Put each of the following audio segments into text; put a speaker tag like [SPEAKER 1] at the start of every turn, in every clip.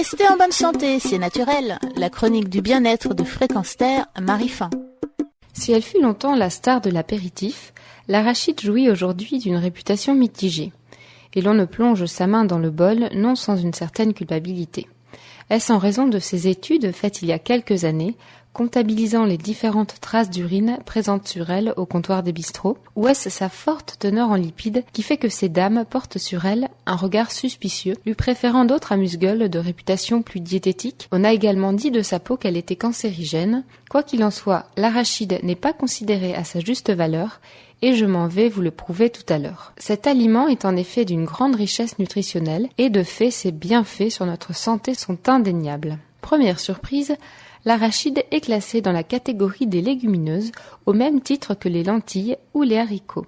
[SPEAKER 1] Restez en bonne santé, c'est naturel. La chronique du bien-être de Fréquence Terre, Marie Fin.
[SPEAKER 2] Si elle fut longtemps la star de l'apéritif, l'arachide jouit aujourd'hui d'une réputation mitigée. Et l'on ne plonge sa main dans le bol non sans une certaine culpabilité. Est-ce en raison de ces études faites il y a quelques années, comptabilisant les différentes traces d'urine présentes sur elle au comptoir des bistrots, ou est-ce sa forte teneur en lipides qui fait que ces dames portent sur elle un regard suspicieux, lui préférant d'autres amuse-gueules de réputation plus diététique? On a également dit de sa peau qu'elle était cancérigène. Quoi qu'il en soit, l'arachide n'est pas considéré à sa juste valeur, et je m'en vais vous le prouver tout à l'heure. Cet aliment est en effet d'une grande richesse nutritionnelle, et de fait ses bienfaits sur notre santé sont indéniables. Première surprise, l'arachide est classé dans la catégorie des légumineuses au même titre que les lentilles ou les haricots.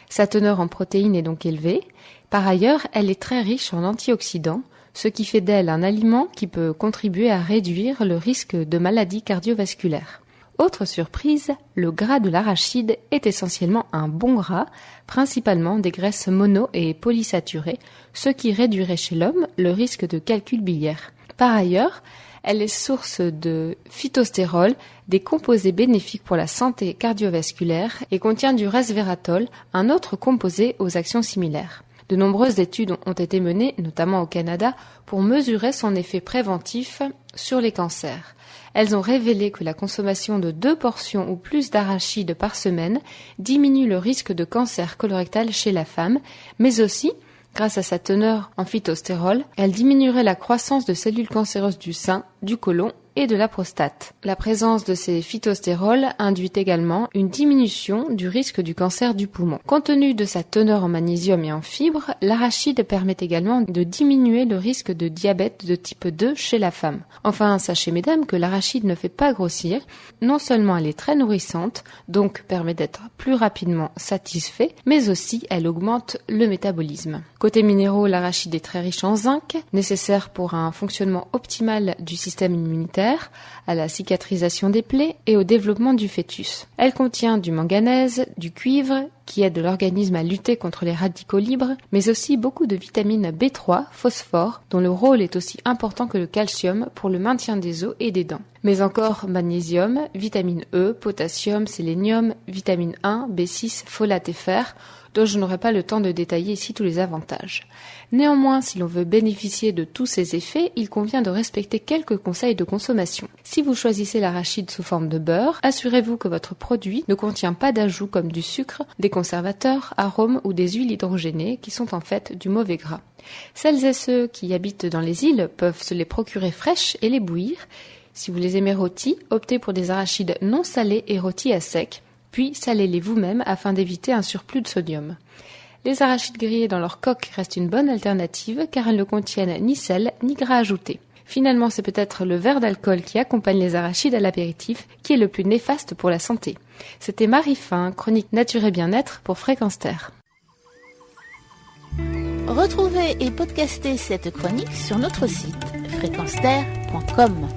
[SPEAKER 2] Sa teneur en protéines est donc élevée. Par ailleurs, elle est très riche en antioxydants, ce qui fait d'elle un aliment qui peut contribuer à réduire le risque de maladies cardiovasculaires. Autre surprise, le gras de l'arachide est essentiellement un bon gras, principalement des graisses mono- et polysaturées, ce qui réduirait chez l'homme le risque de calcul biliaire. Par ailleurs, elle est source de phytostérol, des composés bénéfiques pour la santé cardiovasculaire, et contient du resveratrol, un autre composé aux actions similaires. De nombreuses études ont été menées, notamment au Canada, pour mesurer son effet préventif sur les cancers. Elles ont révélé que la consommation de 2 portions ou plus d'arachide par semaine diminue le risque de cancer colorectal chez la femme, mais aussi, grâce à sa teneur en phytostérol, elle diminuerait la croissance de cellules cancéreuses du sein, du côlon et de la prostate. La présence de ces phytostérols induit également une diminution du risque du cancer du poumon. Compte tenu de sa teneur en magnésium et en fibres, l'arachide permet également de diminuer le risque de diabète de type 2 chez la femme. Enfin, sachez mesdames que l'arachide ne fait pas grossir. Non seulement elle est très nourrissante, donc permet d'être plus rapidement satisfait, mais aussi elle augmente le métabolisme. Côté minéraux, l'arachide est très riche en zinc, nécessaire pour un fonctionnement optimal du système immunitaire, à la cicatrisation des plaies et au développement du fœtus. Elle contient du manganèse, du cuivre, qui aide l'organisme à lutter contre les radicaux libres, mais aussi beaucoup de vitamine B3, phosphore, dont le rôle est aussi important que le calcium pour le maintien des os et des dents. Mais encore magnésium, vitamine E, potassium, sélénium, vitamine 1, B6, folate et fer, dont je n'aurai pas le temps de détailler ici tous les avantages. Néanmoins, si l'on veut bénéficier de tous ces effets, il convient de respecter quelques conseils de consommation. Si vous choisissez l'arachide sous forme de beurre, assurez-vous que votre produit ne contient pas d'ajouts comme du sucre, des conservateurs, arômes ou des huiles hydrogénées qui sont en fait du mauvais gras. Celles et ceux qui habitent dans les îles peuvent se les procurer fraîches et les bouillir. Si vous les aimez rôtis, optez pour des arachides non salés et rôtis à sec, puis salez-les vous-même afin d'éviter un surplus de sodium. Les arachides grillés dans leur coque restent une bonne alternative car elles ne contiennent ni sel ni gras ajoutés. Finalement, c'est peut-être le verre d'alcool qui accompagne les arachides à l'apéritif qui est le plus néfaste pour la santé. C'était Marie Fin, chronique Nature et Bien-être pour Fréquence Terre.
[SPEAKER 1] Retrouvez et podcastez cette chronique sur notre site fréquenceterre.com.